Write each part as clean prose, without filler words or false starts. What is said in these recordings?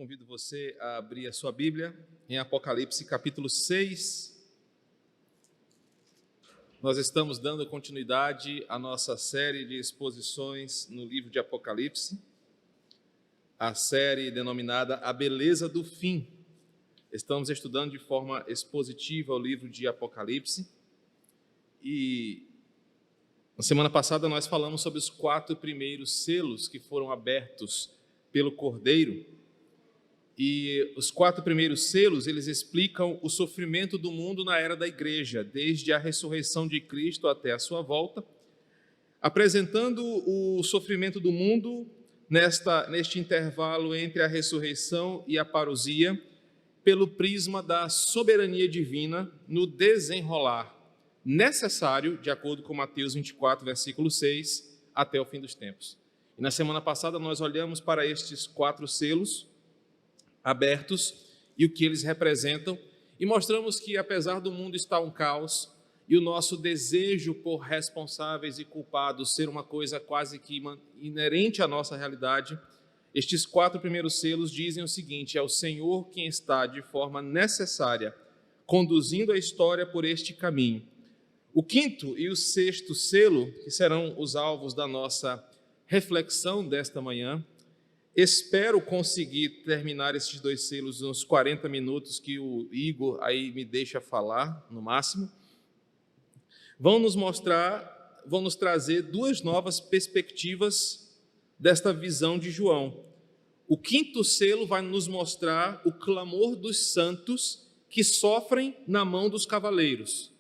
convido você a abrir a sua Bíblia em Apocalipse capítulo 6. Nós estamos dando continuidade à nossa série de exposições no livro de Apocalipse, a série denominada A Beleza do Fim. Estamos estudando de forma expositiva o livro de Apocalipse e na semana passada nós falamos sobre os 4 primeiros selos que foram abertos pelo Cordeiro. E os 4 primeiros selos, eles explicam o sofrimento do mundo na era da igreja, desde a ressurreição de Cristo até a sua volta, apresentando o sofrimento do mundo neste intervalo entre a ressurreição e a parousia, pelo prisma da soberania divina no desenrolar necessário, de acordo com Mateus 24, versículo 6, até o fim dos tempos. E na semana passada nós olhamos para estes 4 selos abertos e o que eles representam, e mostramos que apesar do mundo estar um caos e o nosso desejo por responsáveis e culpados ser uma coisa quase que inerente à nossa realidade, estes 4 primeiros selos dizem o seguinte: é o Senhor quem está de forma necessária conduzindo a história por este caminho. O 5º e o 6º selo, que serão os alvos da nossa reflexão desta manhã, espero conseguir terminar esses 2 selos nos 40 minutos que o Igor aí me deixa falar, no máximo. Vão nos trazer 2 novas perspectivas desta visão de João. O 5º selo vai nos mostrar o clamor dos santos que sofrem na mão dos cavaleiros.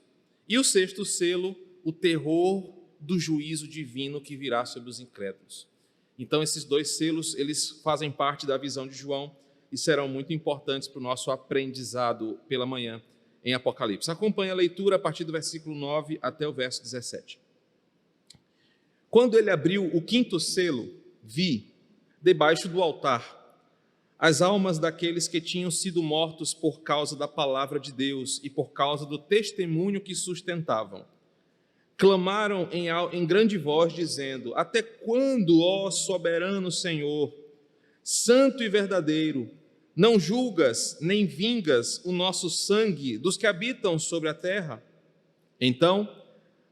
E o 6º selo, o terror do juízo divino que virá sobre os incrédulos. Então, esses 2 selos, eles fazem parte da visão de João e serão muito importantes para o nosso aprendizado pela manhã em Apocalipse. Acompanhe a leitura a partir do versículo 9 até o verso 17. Quando ele abriu o 5º selo, vi, debaixo do altar, as almas daqueles que tinham sido mortos por causa da palavra de Deus e por causa do testemunho que sustentavam. Clamaram em grande voz, dizendo: até quando, ó soberano Senhor, santo e verdadeiro, não julgas nem vingas o nosso sangue dos que habitam sobre a terra? Então,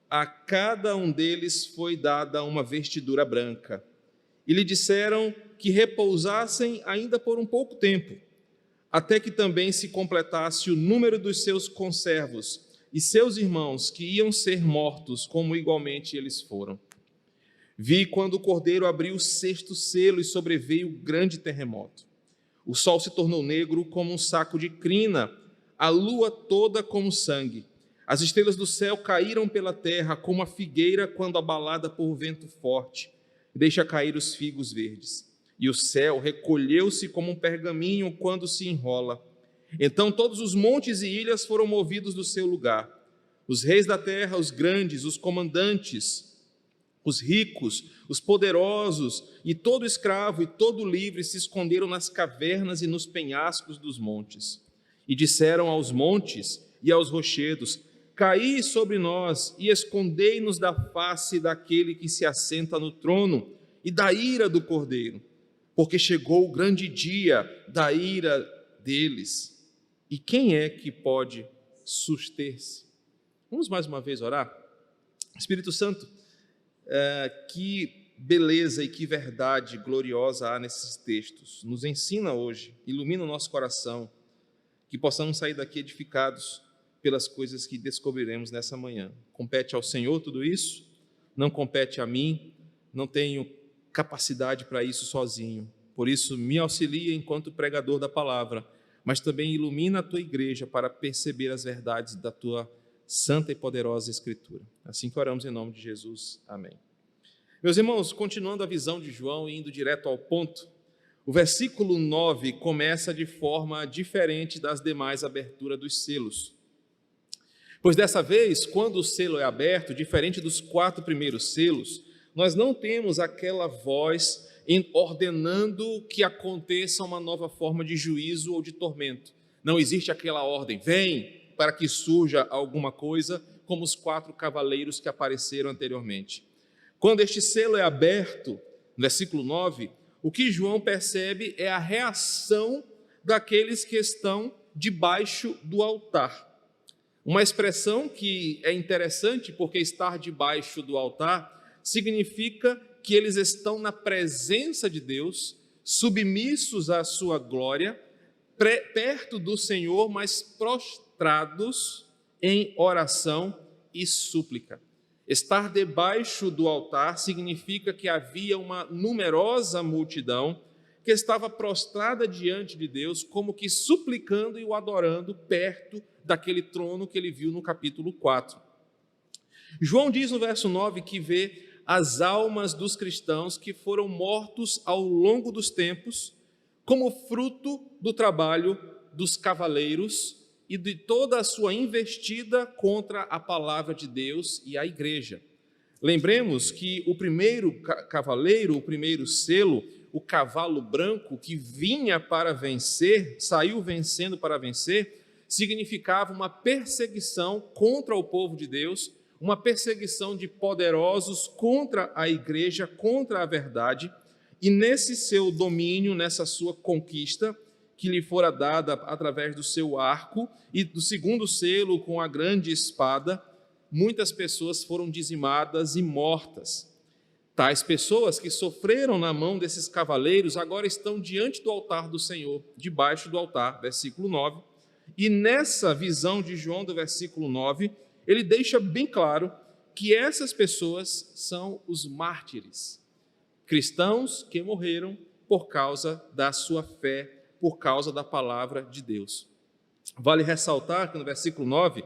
a cada um deles foi dada uma vestidura branca, e lhe disseram que repousassem ainda por um pouco tempo, até que também se completasse o número dos seus conservos e seus irmãos que iam ser mortos, como igualmente eles foram. Vi quando o Cordeiro abriu o 6º selo e sobreveio grande terremoto. O sol se tornou negro como um saco de crina, a lua toda como sangue. As estrelas do céu caíram pela terra como a figueira quando abalada por vento forte deixa cair os figos verdes. E o céu recolheu-se como um pergaminho quando se enrola. Então todos os montes e ilhas foram movidos do seu lugar. Os reis da terra, os grandes, os comandantes, os ricos, os poderosos, e todo escravo e todo livre se esconderam nas cavernas e nos penhascos dos montes. E disseram aos montes e aos rochedos: caí sobre nós e escondei-nos da face daquele que se assenta no trono e da ira do Cordeiro, porque chegou o grande dia da ira deles. E quem é que pode suster-se? Vamos mais uma vez orar? Espírito Santo, que beleza e que verdade gloriosa há nesses textos. Nos ensina hoje, ilumina o nosso coração, que possamos sair daqui edificados pelas coisas que descobriremos nessa manhã. Compete ao Senhor tudo isso, não compete a mim, não tenho capacidade para isso sozinho. Por isso, me auxilia enquanto pregador da palavra, mas também ilumina a tua igreja para perceber as verdades da tua santa e poderosa Escritura. Assim que oramos em nome de Jesus. Amém. Meus irmãos, continuando a visão de João e indo direto ao ponto, o versículo 9 começa de forma diferente das demais aberturas dos selos. Pois dessa vez, quando o selo é aberto, diferente dos 4 primeiros selos, nós não temos aquela voz ordenando que aconteça uma nova forma de juízo ou de tormento. Não existe aquela ordem: vem, para que surja alguma coisa, como os 4 cavaleiros que apareceram anteriormente. Quando este selo é aberto, no versículo 9, o que João percebe é a reação daqueles que estão debaixo do altar. Uma expressão que é interessante, porque estar debaixo do altar significa que eles estão na presença de Deus, submissos à sua glória, perto do Senhor, mas prostrados em oração e súplica. Estar debaixo do altar significa que havia uma numerosa multidão que estava prostrada diante de Deus, como que suplicando e o adorando perto daquele trono que ele viu no capítulo 4. João diz no verso 9 que vê as almas dos cristãos que foram mortos ao longo dos tempos, como fruto do trabalho dos cavaleiros e de toda a sua investida contra a palavra de Deus e a igreja. Lembremos que o primeiro cavaleiro, o primeiro selo, o cavalo branco que vinha para vencer, saiu vencendo para vencer, significava uma perseguição contra o povo de Deus, uma perseguição de poderosos contra a igreja, contra a verdade, e nesse seu domínio, nessa sua conquista, que lhe fora dada através do seu arco, e do segundo selo com a grande espada, muitas pessoas foram dizimadas e mortas. Tais pessoas que sofreram na mão desses cavaleiros agora estão diante do altar do Senhor, debaixo do altar, versículo 9, e nessa visão de João do versículo 9, ele deixa bem claro que essas pessoas são os mártires, cristãos que morreram por causa da sua fé, por causa da palavra de Deus. Vale ressaltar que no versículo 9,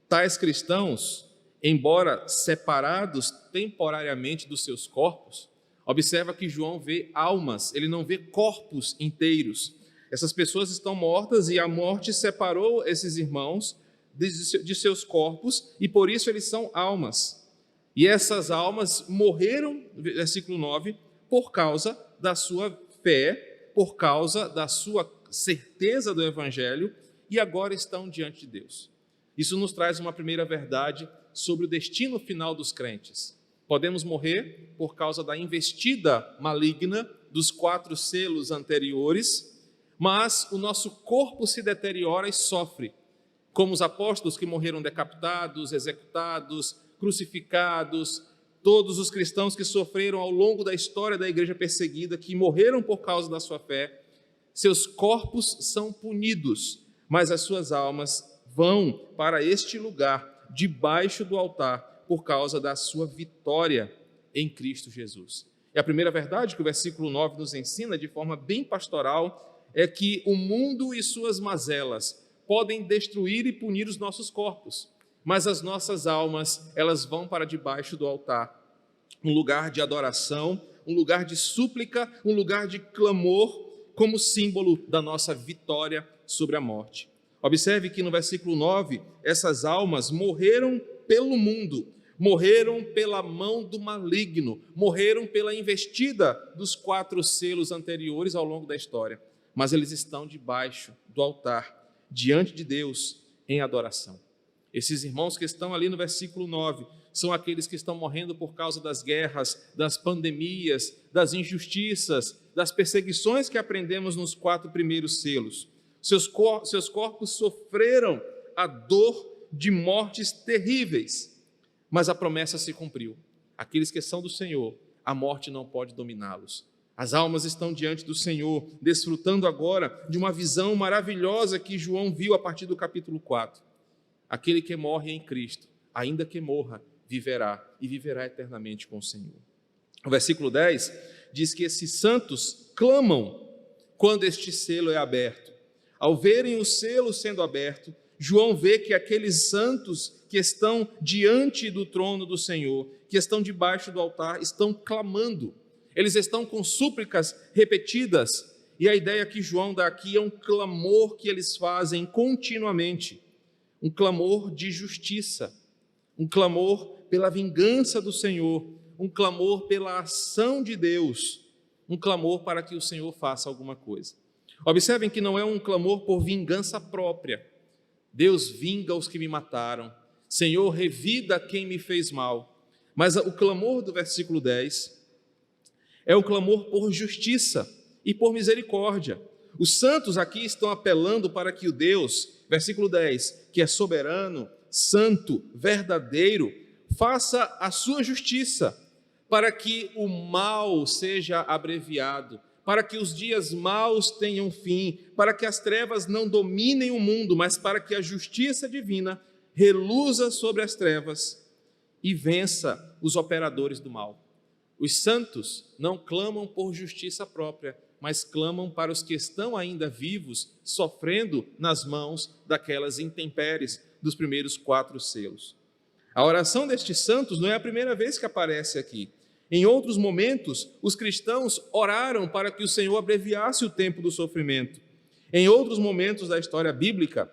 tais cristãos, embora separados temporariamente dos seus corpos, observa que João vê almas, ele não vê corpos inteiros. Essas pessoas estão mortas e a morte separou esses irmãos de seus corpos e por isso eles são almas. E essas almas morreram, versículo 9, por causa da sua fé, por causa da sua certeza do Evangelho e agora estão diante de Deus. Isso nos traz uma primeira verdade sobre o destino final dos crentes. Podemos morrer por causa da investida maligna dos 4 selos anteriores, mas o nosso corpo se deteriora e sofre, como os apóstolos que morreram decapitados, executados, crucificados, todos os cristãos que sofreram ao longo da história da igreja perseguida, que morreram por causa da sua fé, seus corpos são punidos, mas as suas almas vão para este lugar, debaixo do altar, por causa da sua vitória em Cristo Jesus. E a primeira verdade que o versículo 9 nos ensina, de forma bem pastoral, é que o mundo e suas mazelas podem destruir e punir os nossos corpos, mas as nossas almas, elas vão para debaixo do altar, um lugar de adoração, um lugar de súplica, um lugar de clamor, como símbolo da nossa vitória sobre a morte. Observe que no versículo 9, essas almas morreram pelo mundo, morreram pela mão do maligno, morreram pela investida dos 4 selos anteriores ao longo da história, mas eles estão debaixo do altar, diante de Deus, em adoração. Esses irmãos que estão ali no versículo 9 são aqueles que estão morrendo por causa das guerras, das pandemias, das injustiças, das perseguições que aprendemos nos 4 primeiros selos. Seus corpos sofreram a dor de mortes terríveis, mas a promessa se cumpriu. Aqueles que são do Senhor, a morte não pode dominá-los. As almas estão diante do Senhor, desfrutando agora de uma visão maravilhosa que João viu a partir do capítulo 4. Aquele que morre em Cristo, ainda que morra, viverá e viverá eternamente com o Senhor. O versículo 10 diz que esses santos clamam quando este selo é aberto. Ao verem o selo sendo aberto, João vê que aqueles santos que estão diante do trono do Senhor, que estão debaixo do altar, estão clamando. Eles estão com súplicas repetidas, e a ideia que João dá aqui é um clamor que eles fazem continuamente, um clamor de justiça, um clamor pela vingança do Senhor, um clamor pela ação de Deus, um clamor para que o Senhor faça alguma coisa. Observem que não é um clamor por vingança própria. Deus vinga os que me mataram, Senhor, revida quem me fez mal. Mas o clamor do versículo 10 É o clamor por justiça e por misericórdia. Os santos aqui estão apelando para que o Deus, versículo 10, que é soberano, santo, verdadeiro, faça a sua justiça, para que o mal seja abreviado, para que os dias maus tenham fim, para que as trevas não dominem o mundo, mas para que a justiça divina reluza sobre as trevas e vença os operadores do mal. Os santos não clamam por justiça própria, mas clamam para os que estão ainda vivos, sofrendo nas mãos daquelas intempéries dos primeiros 4 selos. A oração destes santos não é a primeira vez que aparece aqui. Em outros momentos, os cristãos oraram para que o Senhor abreviasse o tempo do sofrimento. Em outros momentos da história bíblica,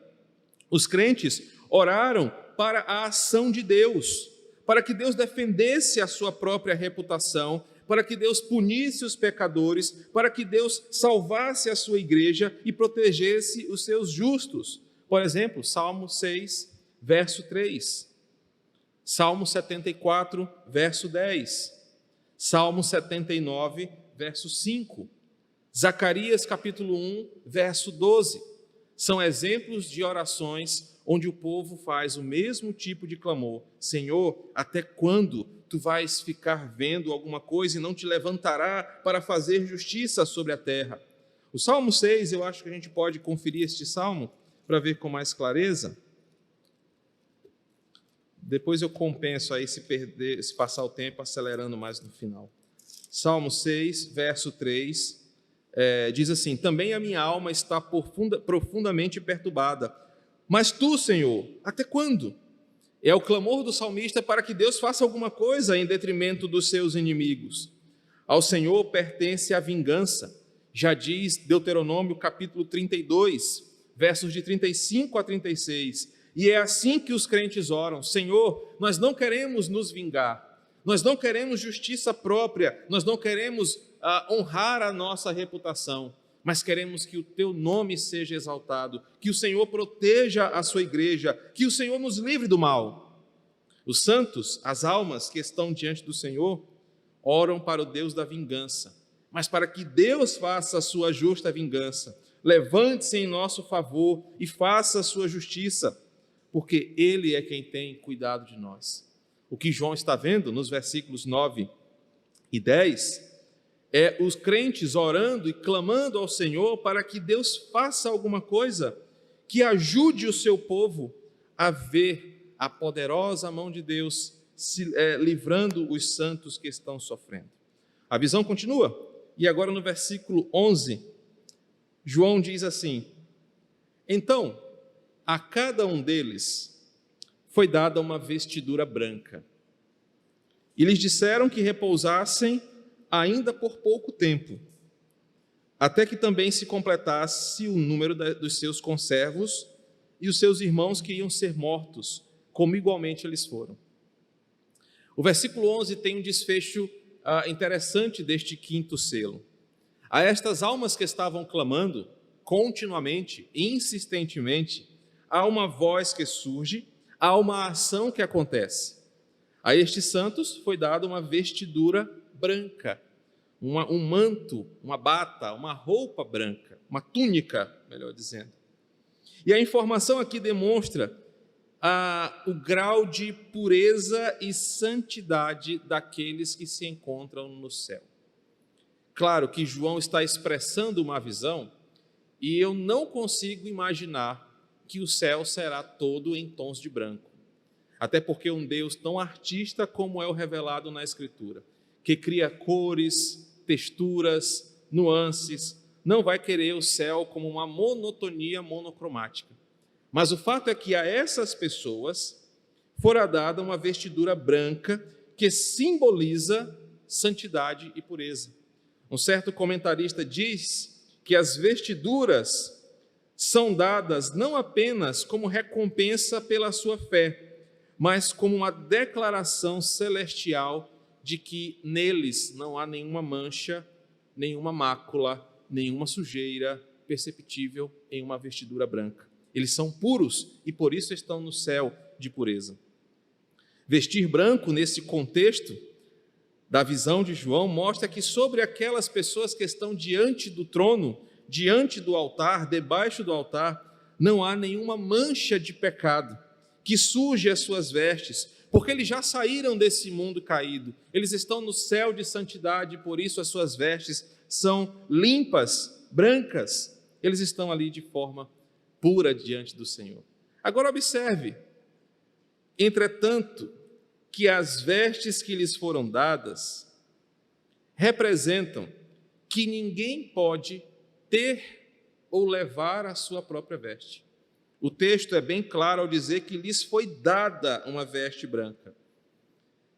os crentes oraram para a ação de Deus, para que Deus defendesse a sua própria reputação, para que Deus punisse os pecadores, para que Deus salvasse a sua igreja e protegesse os seus justos. Por exemplo, Salmo 6, verso 3. Salmo 74, verso 10. Salmo 79, verso 5. Zacarias, capítulo 1, verso 12. São exemplos de orações onde o povo faz o mesmo tipo de clamor. Senhor, até quando tu vais ficar vendo alguma coisa e não te levantará para fazer justiça sobre a terra? O Salmo 6, eu acho que a gente pode conferir este salmo para ver com mais clareza. Depois eu compenso aí se passar o tempo acelerando mais no final. Salmo 6, verso 3, diz assim: também a minha alma está profundamente perturbada. Mas tu, Senhor, até quando? É o clamor do salmista para que Deus faça alguma coisa em detrimento dos seus inimigos. Ao Senhor pertence a vingança. Já diz Deuteronômio capítulo 32, versos de 35 a 36. E é assim que os crentes oram: Senhor, nós não queremos nos vingar, nós não queremos justiça própria, nós não queremos honrar a nossa reputação, mas queremos que o teu nome seja exaltado, que o Senhor proteja a sua igreja, que o Senhor nos livre do mal. Os santos, as almas que estão diante do Senhor, oram para o Deus da vingança, mas para que Deus faça a sua justa vingança, levante-se em nosso favor e faça a sua justiça, porque Ele é quem tem cuidado de nós. O que João está vendo nos versículos 9 e 10 é os crentes orando e clamando ao Senhor para que Deus faça alguma coisa que ajude o seu povo a ver a poderosa mão de Deus livrando os santos que estão sofrendo. A visão continua, e agora no versículo 11, João diz assim: então, a cada um deles foi dada uma vestidura branca, e lhes disseram que repousassem ainda por pouco tempo, até que também se completasse o número dos seus conservos e os seus irmãos que iam ser mortos, como igualmente eles foram. O versículo 11 tem um desfecho interessante deste 5º selo. A estas almas que estavam clamando continuamente, insistentemente, há uma voz que surge, há uma ação que acontece. A estes santos foi dada uma vestidura branca, um manto, uma bata, uma roupa branca, uma túnica, melhor dizendo. E a informação aqui demonstra o grau de pureza e santidade daqueles que se encontram no céu. Claro que João está expressando uma visão, e eu não consigo imaginar que o céu será todo em tons de branco. Até porque um Deus tão artista como é o revelado na Escritura, que cria cores, texturas, nuances, não vai querer o céu como uma monotonia monocromática. Mas o fato é que a essas pessoas fora dada uma vestidura branca que simboliza santidade e pureza. Um certo comentarista diz que as vestiduras são dadas não apenas como recompensa pela sua fé, mas como uma declaração celestial de que neles não há nenhuma mancha, nenhuma mácula, nenhuma sujeira perceptível em uma vestidura branca. Eles são puros e por isso estão no céu de pureza. Vestir branco nesse contexto da visão de João mostra que sobre aquelas pessoas que estão diante do trono, diante do altar, debaixo do altar, não há nenhuma mancha de pecado que suje as suas vestes, porque eles já saíram desse mundo caído, eles estão no céu de santidade, por isso as suas vestes são limpas, brancas, eles estão ali de forma pura diante do Senhor. Agora observe, entretanto, que as vestes que lhes foram dadas representam que ninguém pode ter ou levar a sua própria veste. O texto é bem claro ao dizer que lhes foi dada uma veste branca,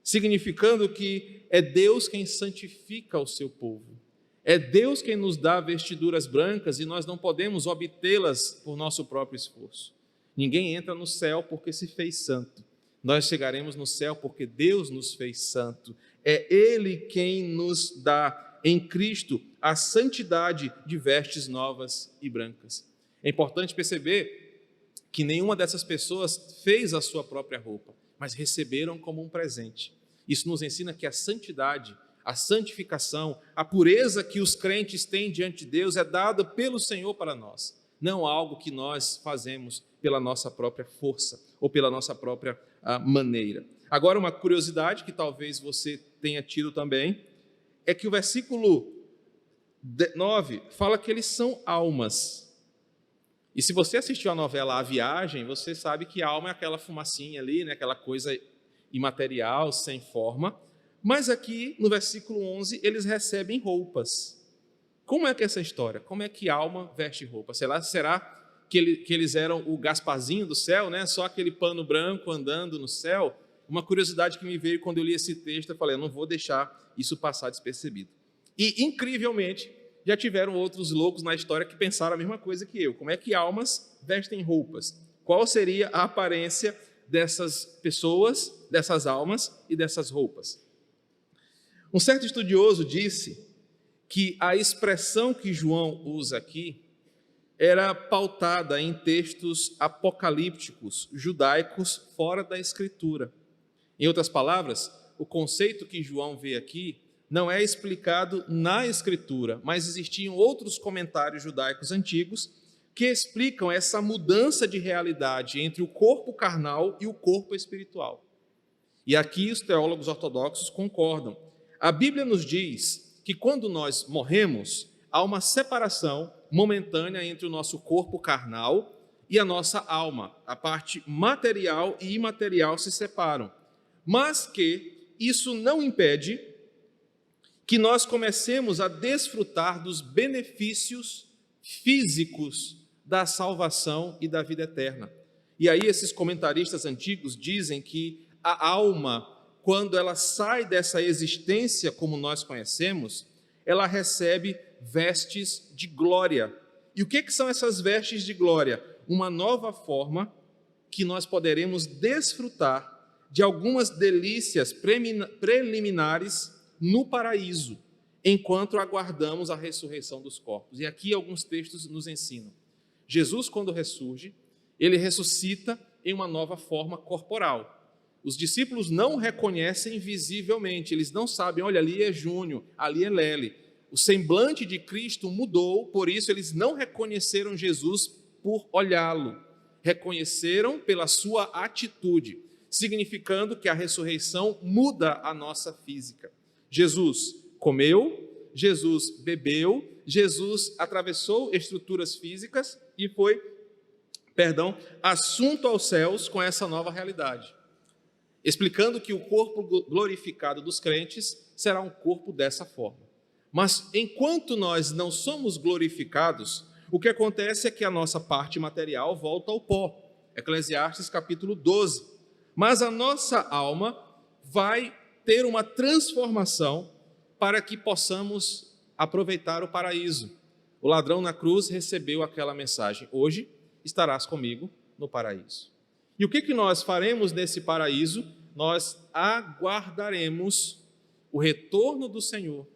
significando que é Deus quem santifica o seu povo. É Deus quem nos dá vestiduras brancas e nós não podemos obtê-las por nosso próprio esforço. Ninguém entra no céu porque se fez santo. Nós chegaremos no céu porque Deus nos fez santo. É Ele quem nos dá em Cristo a santidade de vestes novas e brancas. É importante perceber que nenhuma dessas pessoas fez a sua própria roupa, mas receberam como um presente. Isso nos ensina que a santidade, a santificação, a pureza que os crentes têm diante de Deus é dada pelo Senhor para nós, não algo que nós fazemos pela nossa própria força ou pela nossa própria maneira. Agora, uma curiosidade que talvez você tenha tido também, é que o versículo 9 fala que eles são almas. E se você assistiu a novela A Viagem, você sabe que alma é aquela fumacinha ali, né? Aquela coisa imaterial, sem forma. Mas aqui, no versículo 11, eles recebem roupas. Como é que é essa história? Como é que alma veste roupa? Será que eles eram o Gasparzinho do céu, né? Só aquele pano branco andando no céu? Uma curiosidade que me veio quando eu li esse texto, eu falei, eu não vou deixar isso passar despercebido. E, incrivelmente, já tiveram outros loucos na história que pensaram a mesma coisa que eu. Como é que almas vestem roupas? Qual seria a aparência dessas pessoas, dessas almas e dessas roupas? Um certo estudioso disse que a expressão que João usa aqui era pautada em textos apocalípticos, judaicos, fora da Escritura. Em outras palavras, o conceito que João vê aqui não é explicado na Escritura, mas existiam outros comentários judaicos antigos que explicam essa mudança de realidade entre o corpo carnal e o corpo espiritual. E aqui os teólogos ortodoxos concordam. A Bíblia nos diz que quando nós morremos, há uma separação momentânea entre o nosso corpo carnal e a nossa alma. A parte material e imaterial se separam, mas que isso não impede que nós comecemos a desfrutar dos benefícios físicos da salvação e da vida eterna. E aí esses comentaristas antigos dizem que a alma, quando ela sai dessa existência como nós conhecemos, ela recebe vestes de glória. E o que são essas vestes de glória? Uma nova forma que nós poderemos desfrutar de algumas delícias preliminares no paraíso, enquanto aguardamos a ressurreição dos corpos. E aqui alguns textos nos ensinam. Jesus, quando ressurge, ele ressuscita em uma nova forma corporal. Os discípulos não o reconhecem visivelmente, eles não sabem, olha, ali é Júnior, ali é Lely. O semblante de Cristo mudou, por isso eles não reconheceram Jesus por olhá-lo, reconheceram pela sua atitude, significando que a ressurreição muda a nossa física. Jesus comeu, Jesus bebeu, Jesus atravessou estruturas físicas e foi, assunto aos céus com essa nova realidade, explicando que o corpo glorificado dos crentes será um corpo dessa forma. Mas enquanto nós não somos glorificados, o que acontece é que a nossa parte material volta ao pó. Eclesiastes capítulo 12. Mas a nossa alma vai ter uma transformação para que possamos aproveitar o paraíso. O ladrão na cruz recebeu aquela mensagem: hoje estarás comigo no paraíso. E o que nós faremos nesse paraíso? Nós aguardaremos o retorno do Senhor,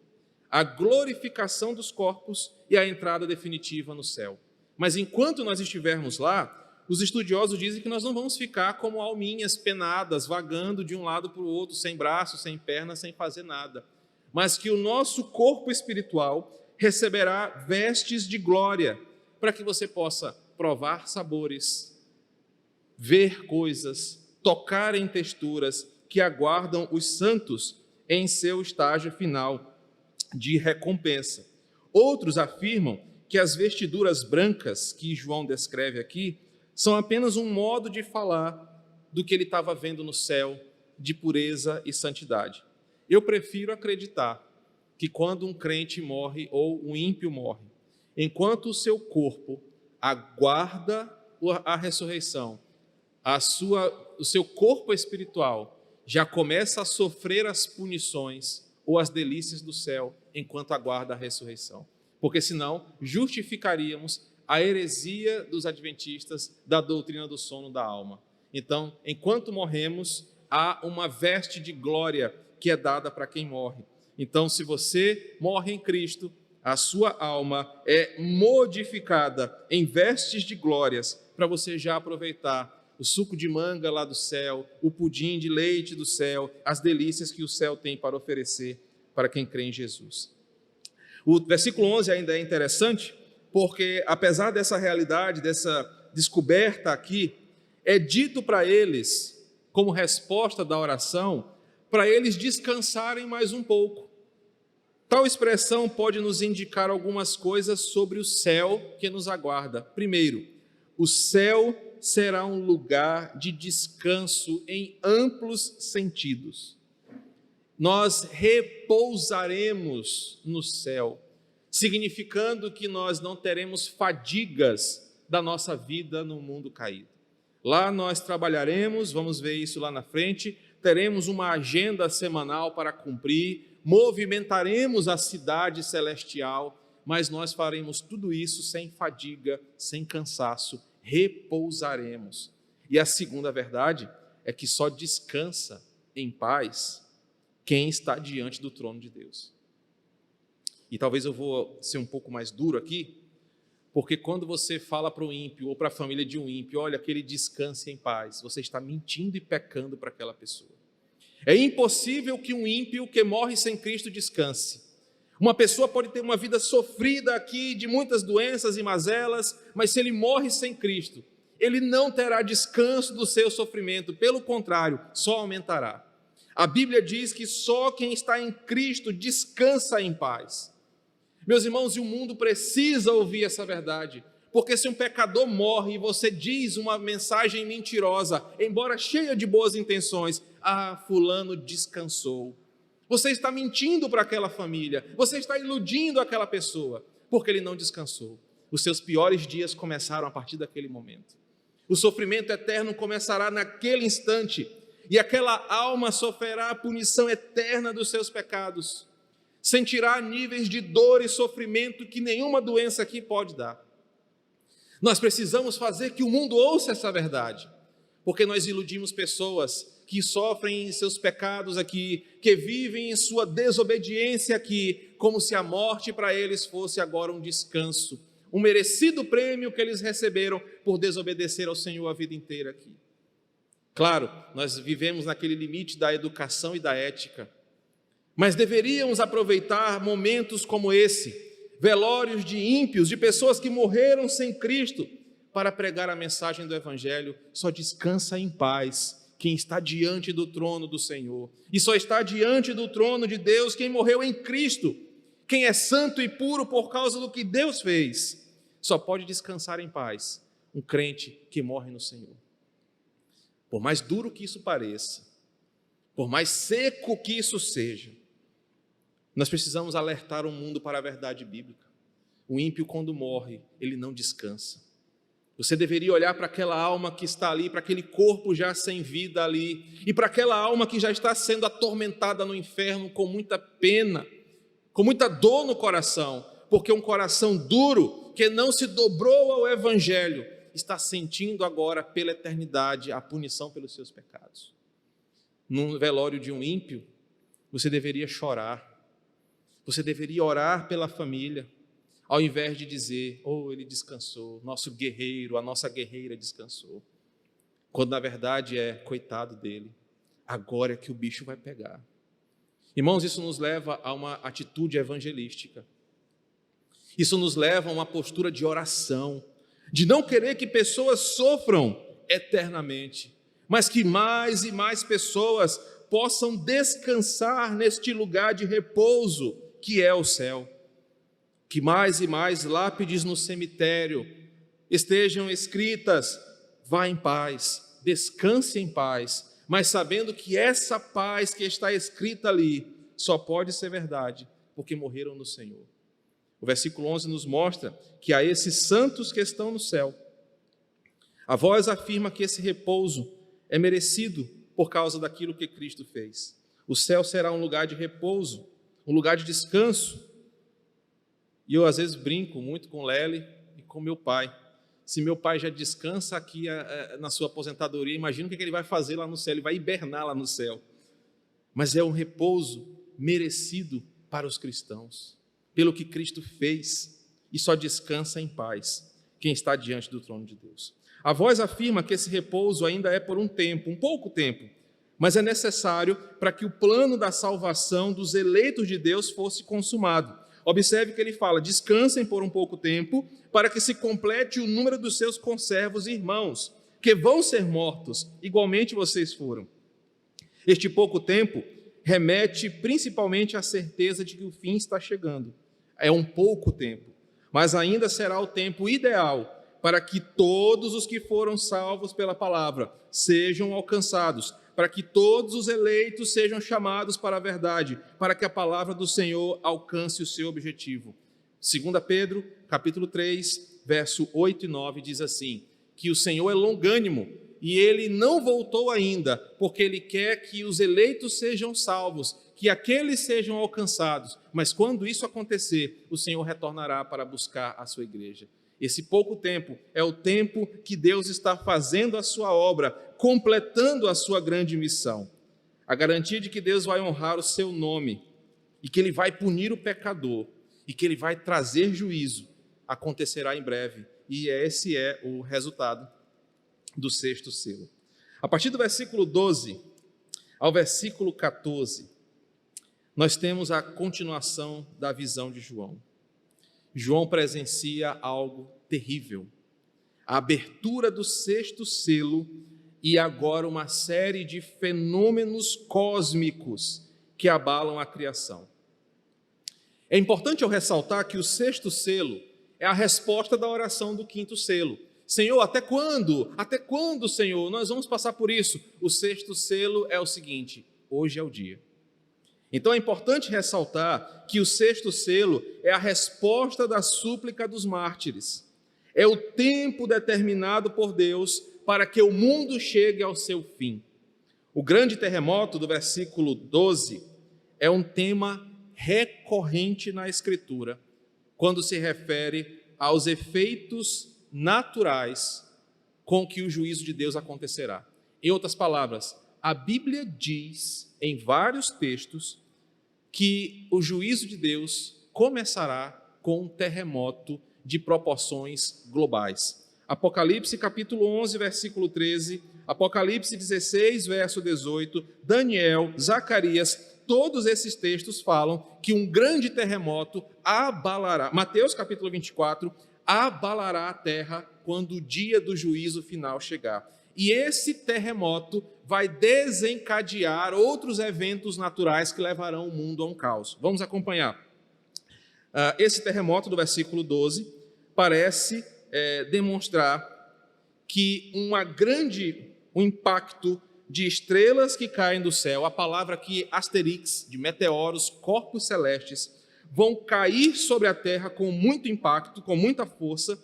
a glorificação dos corpos e a entrada definitiva no céu. Mas enquanto nós estivermos lá, os estudiosos dizem que nós não vamos ficar como alminhas penadas, vagando de um lado para o outro, sem braços, sem pernas, sem fazer nada. mas que o nosso corpo espiritual receberá vestes de glória, para que você possa provar sabores, ver coisas, tocar em texturas que aguardam os santos em seu estágio final de recompensa. Outros afirmam que as vestiduras brancas que João descreve aqui são apenas um modo de falar do que ele estava vendo no céu, de pureza e santidade. Eu prefiro acreditar que quando um crente morre ou um ímpio morre, enquanto o seu corpo aguarda a ressurreição, o seu corpo espiritual já começa a sofrer as punições ou as delícias do céu enquanto aguarda a ressurreição. Porque senão justificaríamos a heresia dos adventistas da doutrina do sono da alma. Então, enquanto morremos, há uma veste de glória que é dada para quem morre. Então, se você morre em Cristo, a sua alma é modificada em vestes de glórias para você já aproveitar o suco de manga lá do céu, o pudim de leite do céu, as delícias que o céu tem para oferecer para quem crê em Jesus. O versículo 11 ainda é interessante, porque apesar dessa realidade, dessa descoberta aqui, é dito para eles, como resposta da oração, para eles descansarem mais um pouco. Tal expressão pode nos indicar algumas coisas sobre o céu que nos aguarda. Primeiro, o céu será um lugar de descanso em amplos sentidos. Nós repousaremos no céu, significando que nós não teremos fadigas da nossa vida no mundo caído. Lá nós trabalharemos, vamos ver isso lá na frente, teremos uma agenda semanal para cumprir, movimentaremos a cidade celestial, mas nós faremos tudo isso sem fadiga, sem cansaço, repousaremos. E a segunda verdade é que só descansa em paz quem está diante do trono de Deus. E talvez eu vou ser um pouco mais duro aqui, porque quando você fala para o ímpio ou para a família de um ímpio, olha, que ele descanse em paz, você está mentindo e pecando para aquela pessoa. É impossível que um ímpio que morre sem Cristo descanse. Uma pessoa pode ter uma vida sofrida aqui, de muitas doenças e mazelas, mas se ele morre sem Cristo, ele não terá descanso do seu sofrimento, pelo contrário, só aumentará. A Bíblia diz que só quem está em Cristo descansa em paz. Meus irmãos, e o mundo precisa ouvir essa verdade, porque se um pecador morre e você diz uma mensagem mentirosa, embora cheia de boas intenções, fulano descansou. Você está mentindo para aquela família, você está iludindo aquela pessoa, porque ele não descansou. Os seus piores dias começaram a partir daquele momento. O sofrimento eterno começará naquele instante, e aquela alma sofrerá a punição eterna dos seus pecados. Sentirá níveis de dor e sofrimento que nenhuma doença aqui pode dar. Nós precisamos fazer que o mundo ouça essa verdade, porque nós iludimos pessoas que sofrem em seus pecados aqui, que vivem em sua desobediência aqui, como se a morte para eles fosse agora um descanso, um merecido prêmio que eles receberam por desobedecer ao Senhor a vida inteira aqui. Claro, nós vivemos naquele limite da educação e da ética, mas deveríamos aproveitar momentos como esse, velórios de ímpios, de pessoas que morreram sem Cristo, para pregar a mensagem do Evangelho. Só descansa em paz quem está diante do trono do Senhor, e só está diante do trono de Deus quem morreu em Cristo, quem é santo e puro por causa do que Deus fez. Só pode descansar em paz um crente que morre no Senhor. Por mais duro que isso pareça, por mais seco que isso seja, nós precisamos alertar o mundo para a verdade bíblica. O ímpio, quando morre, ele não descansa. Você deveria olhar para aquela alma que está ali, para aquele corpo já sem vida ali, e para aquela alma que já está sendo atormentada no inferno com muita pena, com muita dor no coração, porque um coração duro, que não se dobrou ao Evangelho, está sentindo agora pela eternidade a punição pelos seus pecados. No velório de um ímpio, você deveria chorar, você deveria orar pela família, ao invés de dizer, ele descansou, nosso guerreiro, a nossa guerreira descansou. Quando na verdade coitado dele, agora é que o bicho vai pegar. Irmãos, isso nos leva a uma atitude evangelística. Isso nos leva a uma postura de oração, de não querer que pessoas sofram eternamente, mas que mais e mais pessoas possam descansar neste lugar de repouso que é o céu. Que mais e mais lápides no cemitério estejam escritas: vá em paz, descanse em paz, mas sabendo que essa paz que está escrita ali só pode ser verdade porque morreram no Senhor. O versículo 11 nos mostra que a esses santos que estão no céu, a voz afirma que esse repouso é merecido por causa daquilo que Cristo fez. O céu será um lugar de repouso, um lugar de descanso. E eu às vezes brinco muito com Lely e com meu pai. Se meu pai já descansa aqui na sua aposentadoria, imagina o que ele vai fazer lá no céu, ele vai hibernar lá no céu. Mas é um repouso merecido para os cristãos, pelo que Cristo fez, e só descansa em paz quem está diante do trono de Deus. A voz afirma que esse repouso ainda é por um tempo, um pouco tempo, mas é necessário para que o plano da salvação dos eleitos de Deus fosse consumado. Observe que ele fala: descansem por um pouco tempo, para que se complete o número dos seus conservos e irmãos, que vão ser mortos, igualmente vocês foram. Este pouco tempo remete principalmente à certeza de que o fim está chegando. É um pouco tempo, mas ainda será o tempo ideal para que todos os que foram salvos pela palavra sejam alcançados, para que todos os eleitos sejam chamados para a verdade, para que a palavra do Senhor alcance o seu objetivo. 2 Pedro, capítulo 3, verso 8 e 9, diz assim: que o Senhor é longânimo, e Ele não voltou ainda, porque Ele quer que os eleitos sejam salvos, que aqueles sejam alcançados, mas quando isso acontecer, o Senhor retornará para buscar a sua igreja. Esse pouco tempo é o tempo que Deus está fazendo a sua obra, completando a sua grande missão. A garantia de que Deus vai honrar o seu nome e que Ele vai punir o pecador e que Ele vai trazer juízo acontecerá em breve, e esse é o resultado do sexto selo. A partir do versículo 12 ao versículo 14, nós temos a continuação da visão de João. João presencia algo terrível, a abertura do sexto selo e agora uma série de fenômenos cósmicos que abalam a criação. É importante eu ressaltar que o sexto selo é a resposta da oração do quinto selo. Senhor, até quando? Até quando, Senhor? Nós vamos passar por isso. O sexto selo é o seguinte: hoje é o dia. Então é importante ressaltar que o sexto selo é a resposta da súplica dos mártires. É o tempo determinado por Deus para que o mundo chegue ao seu fim. O grande terremoto do versículo 12 é um tema recorrente na Escritura, quando se refere aos efeitos naturais com que o juízo de Deus acontecerá. Em outras palavras, a Bíblia diz em vários textos que o juízo de Deus começará com um terremoto de proporções globais. Apocalipse capítulo 11, versículo 13, Apocalipse 16, verso 18, Daniel, Zacarias, todos esses textos falam que um grande terremoto abalará, Mateus capítulo 24, abalará a terra quando o dia do juízo final chegar. E esse terremoto vai desencadear outros eventos naturais que levarão o mundo a um caos. Vamos acompanhar. Esse terremoto do versículo 12 parece demonstrar que um impacto de estrelas que caem do céu, a palavra aqui asterix, de meteoros, corpos celestes, vão cair sobre a terra com muito impacto, com muita força,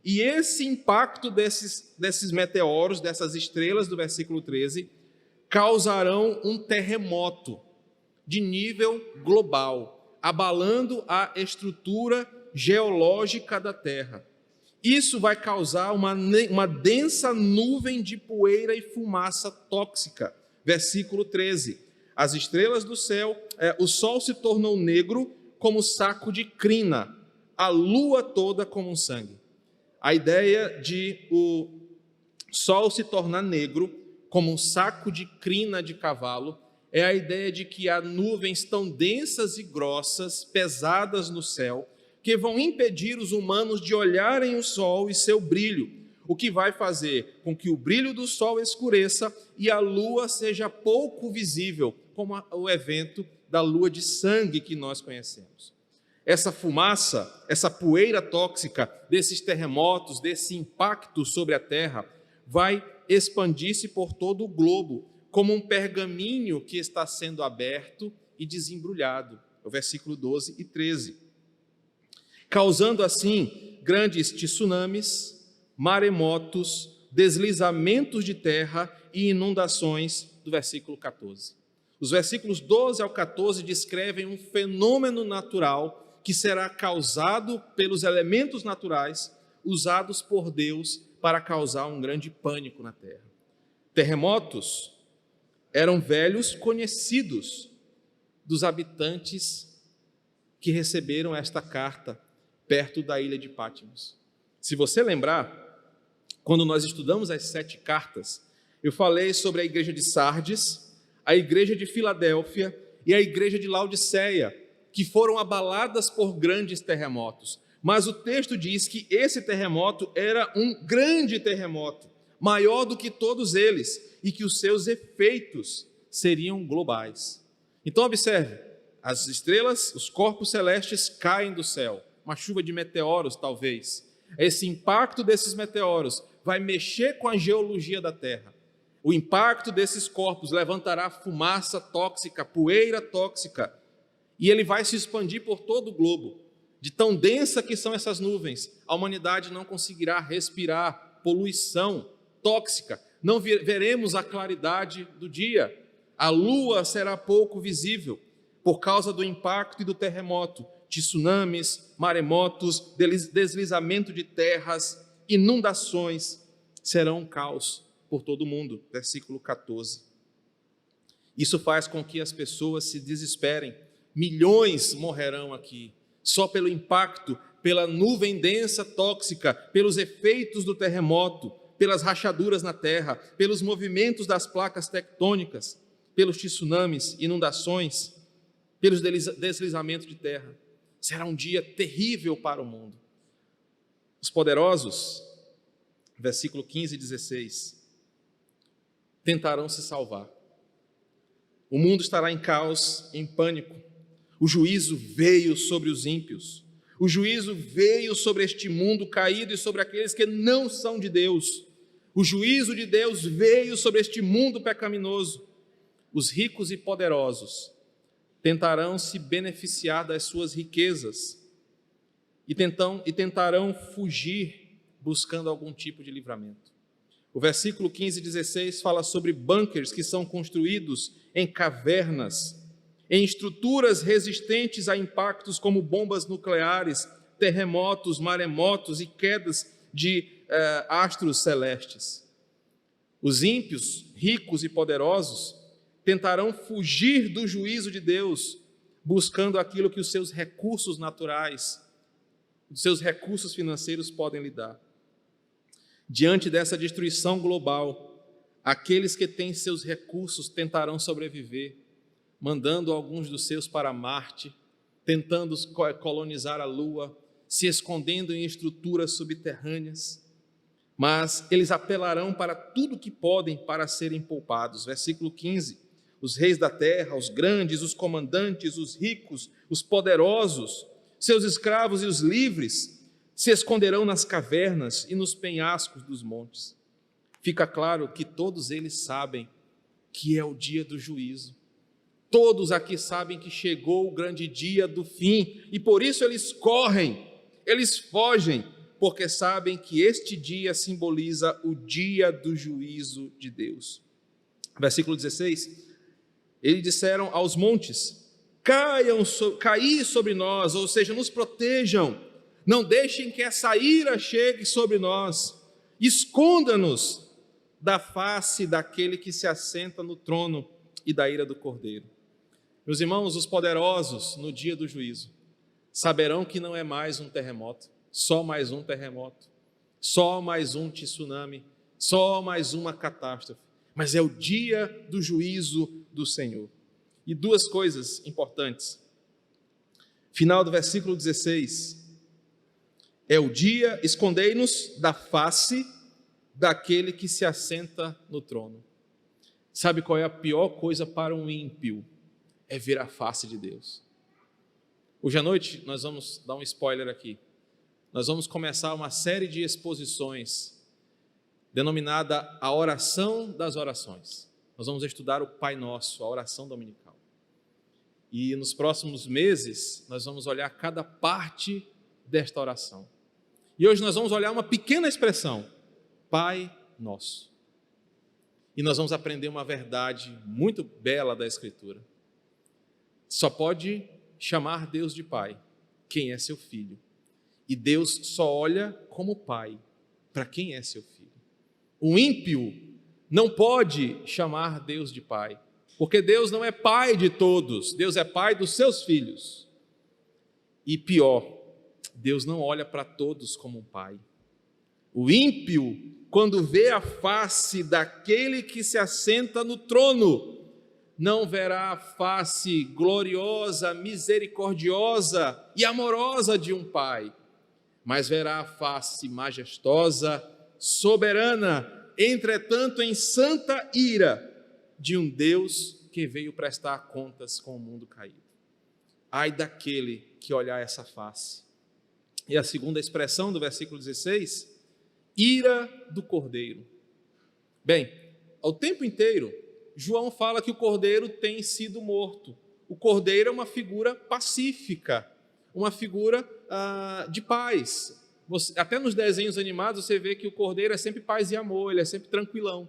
e esse impacto desses meteoros, dessas estrelas do versículo 13, causarão um terremoto de nível global, abalando a estrutura geológica da terra. Isso vai causar uma densa nuvem de poeira e fumaça tóxica. Versículo 13. As estrelas do céu, o sol se tornou negro como saco de crina, a lua toda como um sangue. A ideia de o sol se tornar negro como um saco de crina de cavalo é a ideia de que há nuvens tão densas e grossas, pesadas no céu, que vão impedir os humanos de olharem o sol e seu brilho, o que vai fazer com que o brilho do sol escureça e a lua seja pouco visível, como o evento da lua de sangue que nós conhecemos. Essa fumaça, essa poeira tóxica desses terremotos, desse impacto sobre a terra, vai expandir-se por todo o globo, como um pergaminho que está sendo aberto e desembrulhado. O versículo 12 e 13. Causando assim grandes tsunamis, maremotos, deslizamentos de terra e inundações, do versículo 14. Os versículos 12 ao 14 descrevem um fenômeno natural que será causado pelos elementos naturais usados por Deus para causar um grande pânico na terra. Terremotos eram velhos conhecidos dos habitantes que receberam esta carta perto da ilha de Patmos. Se você lembrar, quando nós estudamos as 7 cartas, eu falei sobre a igreja de Sardes, a igreja de Filadélfia e a igreja de Laodiceia, que foram abaladas por grandes terremotos. Mas o texto diz que esse terremoto era um grande terremoto, maior do que todos eles, e que os seus efeitos seriam globais. Então observe, as estrelas, os corpos celestes caem do céu, uma chuva de meteoros talvez. Esse impacto desses meteoros vai mexer com a geologia da Terra. O impacto desses corpos levantará fumaça tóxica, poeira tóxica, e ele vai se expandir por todo o globo. De tão densa que são essas nuvens, a humanidade não conseguirá respirar poluição tóxica, não veremos a claridade do dia, a lua será pouco visível por causa do impacto e do terremoto, tsunamis, maremotos, deslizamento de terras, inundações, serão um caos por todo o mundo. Versículo 14. Isso faz com que as pessoas se desesperem. Milhões morrerão aqui, só pelo impacto, pela nuvem densa tóxica, pelos efeitos do terremoto, pelas rachaduras na terra, pelos movimentos das placas tectônicas, pelos tsunamis, inundações, pelos deslizamentos de terra. Será um dia terrível para o mundo. Os poderosos, versículo 15 e 16, tentarão se salvar. O mundo estará em caos, em pânico. O juízo veio sobre os ímpios. O juízo veio sobre este mundo caído e sobre aqueles que não são de Deus. O juízo de Deus veio sobre este mundo pecaminoso. Os ricos e poderosos tentarão se beneficiar das suas riquezas e tentarão fugir buscando algum tipo de livramento. O versículo 15 e 16 fala sobre bunkers que são construídos em cavernas, em estruturas resistentes a impactos como bombas nucleares, terremotos, maremotos e quedas de astros celestes. Os ímpios, ricos e poderosos tentarão fugir do juízo de Deus, buscando aquilo que os seus recursos naturais, os seus recursos financeiros podem lhe dar. Diante dessa destruição global, aqueles que têm seus recursos tentarão sobreviver, mandando alguns dos seus para Marte, tentando colonizar a Lua, se escondendo em estruturas subterrâneas, mas eles apelarão para tudo que podem para serem poupados. Versículo 15, os reis da terra, os grandes, os comandantes, os ricos, os poderosos, seus escravos e os livres, se esconderão nas cavernas e nos penhascos dos montes. Fica claro que todos eles sabem que é o dia do juízo. Todos aqui sabem que chegou o grande dia do fim e por isso eles correm, eles fogem, porque sabem que este dia simboliza o dia do juízo de Deus. Versículo 16, eles disseram aos montes, caí sobre nós, ou seja, nos protejam, não deixem que essa ira chegue sobre nós, esconda-nos da face daquele que se assenta no trono e da ira do Cordeiro. Meus irmãos, os poderosos no dia do juízo saberão que não é mais um terremoto, só mais um terremoto, só mais um tsunami, só mais uma catástrofe, mas é o dia do juízo do Senhor. E duas coisas importantes. Final do versículo 16. É o dia, escondei-nos da face daquele que se assenta no trono. Sabe qual é a pior coisa para um ímpio? É ver a face de Deus. Hoje à noite nós vamos dar um spoiler aqui. Nós vamos começar uma série de exposições denominada a oração das orações. Nós vamos estudar o Pai Nosso, a oração dominical. E nos próximos meses nós vamos olhar cada parte desta oração. E hoje nós vamos olhar uma pequena expressão, Pai Nosso. E nós vamos aprender uma verdade muito bela da Escritura. Só pode chamar Deus de Pai quem é seu filho. E Deus só olha como Pai para quem é seu filho. O ímpio não pode chamar Deus de Pai, porque Deus não é Pai de todos, Deus é Pai dos seus filhos. E pior, Deus não olha para todos como um Pai. O ímpio, quando vê a face daquele que se assenta no trono, não verá a face gloriosa, misericordiosa e amorosa de um Pai, mas verá a face majestosa, soberana, entretanto em santa ira, de um Deus que veio prestar contas com o mundo caído. Ai daquele que olhar essa face. E a segunda expressão do versículo 16, ira do Cordeiro. Bem, ao tempo inteiro, João fala que o Cordeiro tem sido morto. O Cordeiro é uma figura pacífica, uma figura de paz. Até nos desenhos animados você vê que o Cordeiro é sempre paz e amor, ele é sempre tranquilão.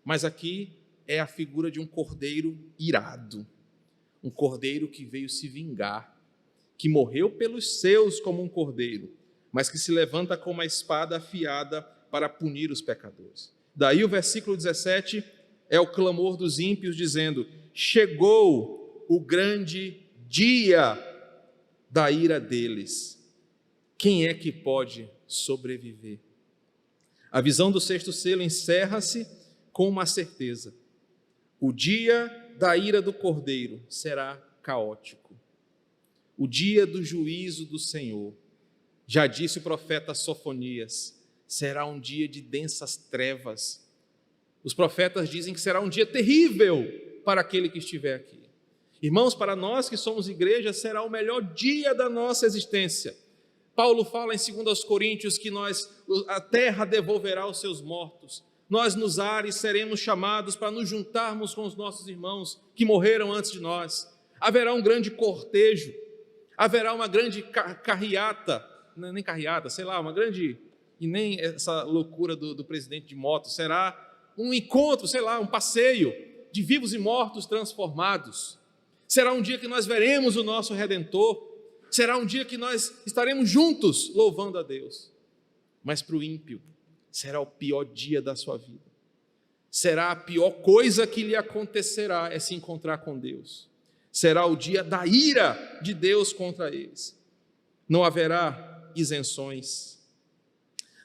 Mas aqui é a figura de um Cordeiro irado, um Cordeiro que veio se vingar, que morreu pelos seus como um cordeiro, mas que se levanta com uma espada afiada para punir os pecadores. Daí o versículo 17 é o clamor dos ímpios dizendo: chegou o grande dia da ira deles. Quem é que pode sobreviver? A visão do sexto selo encerra-se com uma certeza: o dia da ira do Cordeiro será caótico. O dia do juízo do Senhor, já disse o profeta Sofonias, será um dia de densas trevas. Os profetas dizem que será um dia terrível para aquele que estiver aqui. Irmãos, para nós que somos igreja, será o melhor dia da nossa existência. Paulo fala em 2 Coríntios que a terra devolverá os seus mortos. Nós nos ares seremos chamados para nos juntarmos com os nossos irmãos que morreram antes de nós. Haverá um grande cortejo. Haverá uma grande carreata, nem carreata, sei lá, uma grande, e nem essa loucura do presidente de moto, será um encontro, sei lá, um passeio de vivos e mortos transformados. Será um dia que nós veremos o nosso Redentor, será um dia que nós estaremos juntos louvando a Deus. Mas para o ímpio, será o pior dia da sua vida. Será a pior coisa que lhe acontecerá é se encontrar com Deus. Será o dia da ira de Deus contra eles. Não haverá isenções,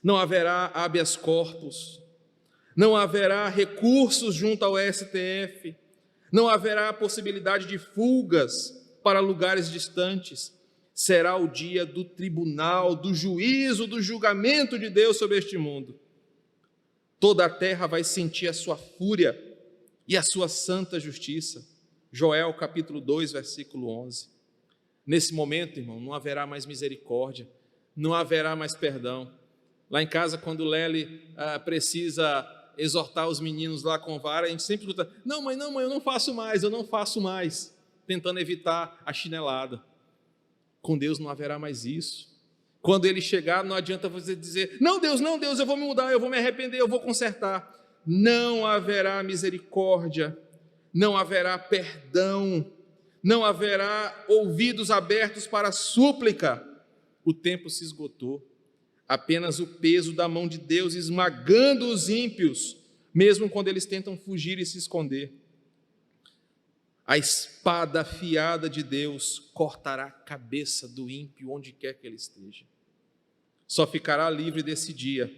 não haverá habeas corpus, não haverá recursos junto ao STF, não haverá possibilidade de fugas para lugares distantes. Será o dia do tribunal, do juízo, do julgamento de Deus sobre este mundo. Toda a terra vai sentir a sua fúria e a sua santa justiça. Joel capítulo 2, versículo 11. Nesse momento, irmão, não haverá mais misericórdia, não haverá mais perdão. Lá em casa, quando o Lely precisa exortar os meninos lá com vara, a gente sempre escuta: não mãe, eu não faço mais, tentando evitar a chinelada. Com Deus não haverá mais isso. Quando ele chegar, não adianta você dizer: não Deus, eu vou me mudar, eu vou me arrepender, eu vou consertar. Não haverá misericórdia, não haverá perdão, não haverá ouvidos abertos para a súplica. O tempo se esgotou, apenas o peso da mão de Deus esmagando os ímpios, mesmo quando eles tentam fugir e se esconder. A espada afiada de Deus cortará a cabeça do ímpio onde quer que ele esteja. Só ficará livre desse dia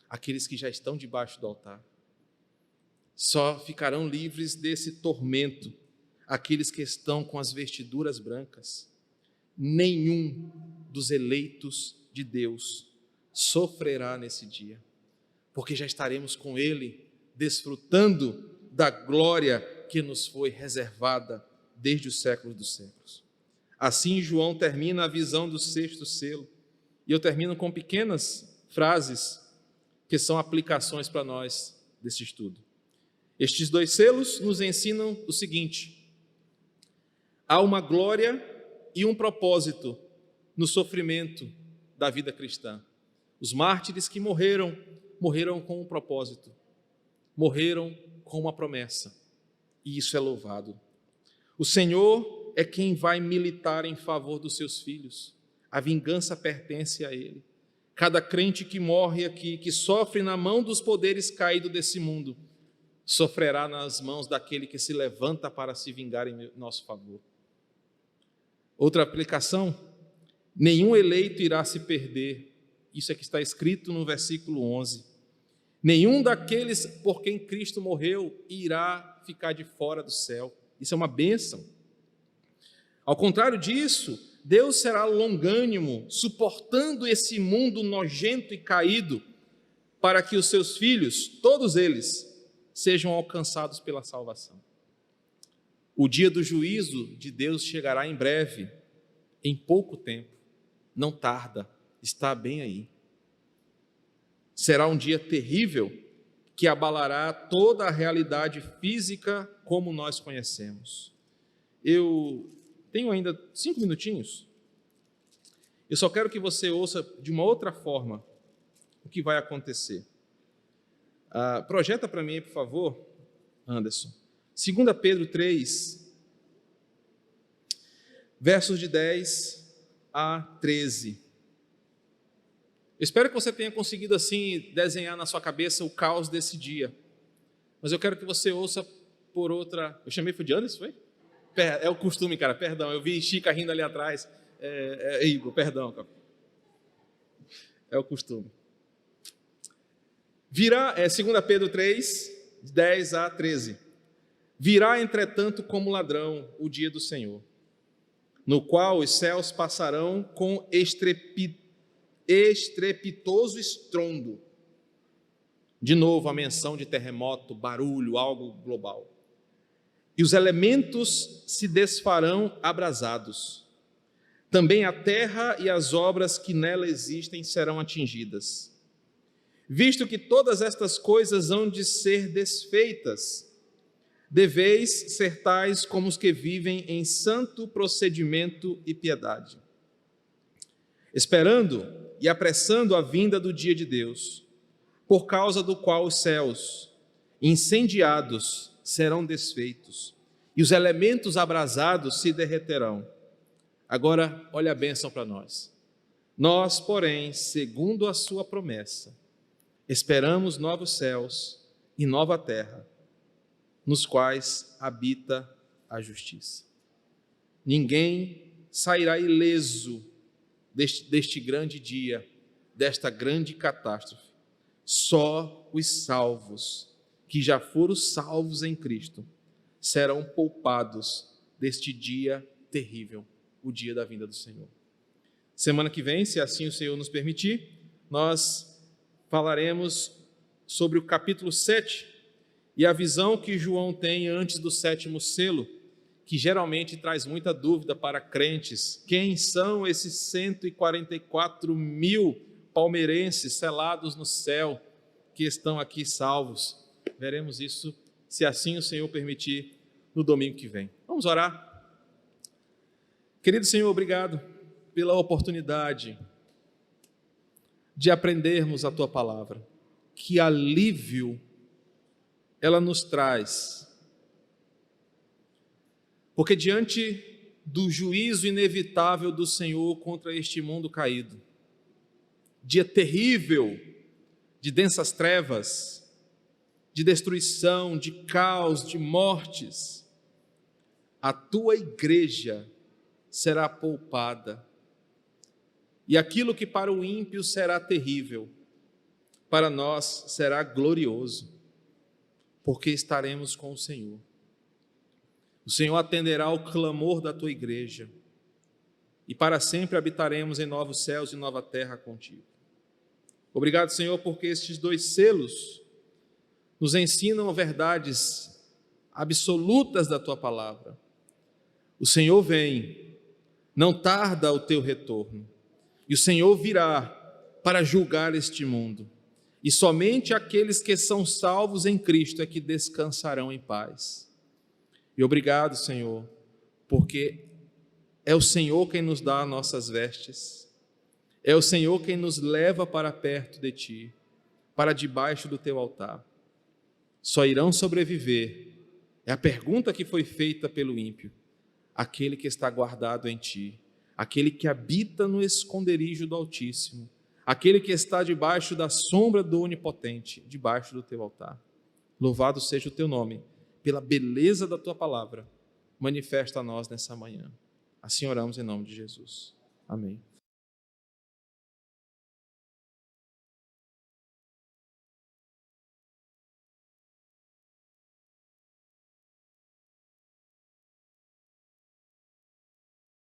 aqueles que já estão debaixo do altar. Só ficarão livres desse tormento aqueles que estão com as vestiduras brancas. Nenhum dos eleitos de Deus sofrerá nesse dia, porque já estaremos com Ele, desfrutando da glória que nos foi reservada desde os séculos dos séculos. Assim, João termina a visão do sexto selo, e eu termino com pequenas frases que são aplicações para nós desse estudo. Estes 2 selos nos ensinam o seguinte: há uma glória e um propósito no sofrimento da vida cristã. Os mártires que morreram com um propósito, morreram com uma promessa, e isso é louvado. O Senhor é quem vai militar em favor dos seus filhos, a vingança pertence a Ele. Cada crente que morre aqui, que sofre na mão dos poderes caídos desse mundo, sofrerá nas mãos daquele que se levanta para se vingar em nosso favor. Outra aplicação: nenhum eleito irá se perder. Isso é que está escrito no versículo 11. Nenhum daqueles por quem Cristo morreu irá ficar de fora do céu. Isso é uma bênção. Ao contrário disso, Deus será longânimo, suportando esse mundo nojento e caído, para que os seus filhos, todos eles, sejam alcançados pela salvação. O dia do juízo de Deus chegará em breve, em pouco tempo, não tarda, está bem aí. Será um dia terrível que abalará toda a realidade física como nós conhecemos. Eu tenho ainda 5 minutinhos. Eu só quero que você ouça de uma outra forma o que vai acontecer. Projeta para mim, por favor, Anderson. 2 Pedro 3, versos de 10 a 13. Eu espero que você tenha conseguido assim desenhar na sua cabeça o caos desse dia. Mas eu quero que você ouça por outra... Eu chamei de Anderson, foi? É o costume, cara, perdão. Eu vi Chica rindo ali atrás. Igor, perdão, cara. É o costume. Virá, 2 Pedro 3, 10 a 13. Virá, entretanto, como ladrão o dia do Senhor, no qual os céus passarão com estrepitoso estrondo. De novo, a menção de terremoto, barulho, algo global. E os elementos se desfarão abrasados. Também a terra e as obras que nela existem serão atingidas. Visto que todas estas coisas hão de ser desfeitas, deveis ser tais como os que vivem em santo procedimento e piedade, esperando e apressando a vinda do dia de Deus, por causa do qual os céus, incendiados, serão desfeitos, e os elementos abrasados se derreterão. Agora, olha a bênção para nós. Nós, porém, segundo a sua promessa, esperamos novos céus e nova terra, nos quais habita a justiça. Ninguém sairá ileso deste grande dia, desta grande catástrofe. Só os salvos, que já foram salvos em Cristo, serão poupados deste dia terrível, o dia da vinda do Senhor. Semana que vem, se assim o Senhor nos permitir, nós falaremos sobre o capítulo 7 e a visão que João tem antes do 7º selo, que geralmente traz muita dúvida para crentes. Quem são esses 144 mil palmeirenses selados no céu que estão aqui salvos? Veremos isso, se assim o Senhor permitir, no domingo que vem. Vamos orar? Querido Senhor, obrigado pela oportunidade de aprendermos a Tua palavra. Que alívio ela nos traz, porque diante do juízo inevitável do Senhor contra este mundo caído, dia terrível de densas trevas, de destruição, de caos, de mortes, a Tua igreja será poupada, e aquilo que para o ímpio será terrível, para nós será glorioso, porque estaremos com o Senhor. O Senhor atenderá ao clamor da tua igreja e para sempre habitaremos em novos céus e nova terra contigo. Obrigado, Senhor, porque estes 2 selos nos ensinam verdades absolutas da tua palavra. O Senhor vem, não tarda o teu retorno, e o Senhor virá para julgar este mundo, e somente aqueles que são salvos em Cristo é que descansarão em paz. E obrigado, Senhor, porque é o Senhor quem nos dá nossas vestes, é o Senhor quem nos leva para perto de Ti, para debaixo do Teu altar. Só irão sobreviver, é a pergunta que foi feita pelo ímpio, aquele que está guardado em Ti, aquele que habita no esconderijo do Altíssimo, aquele que está debaixo da sombra do Onipotente, debaixo do Teu altar. Louvado seja o Teu nome, pela beleza da Tua palavra, manifesta a nós nessa manhã. Assim oramos em nome de Jesus. Amém.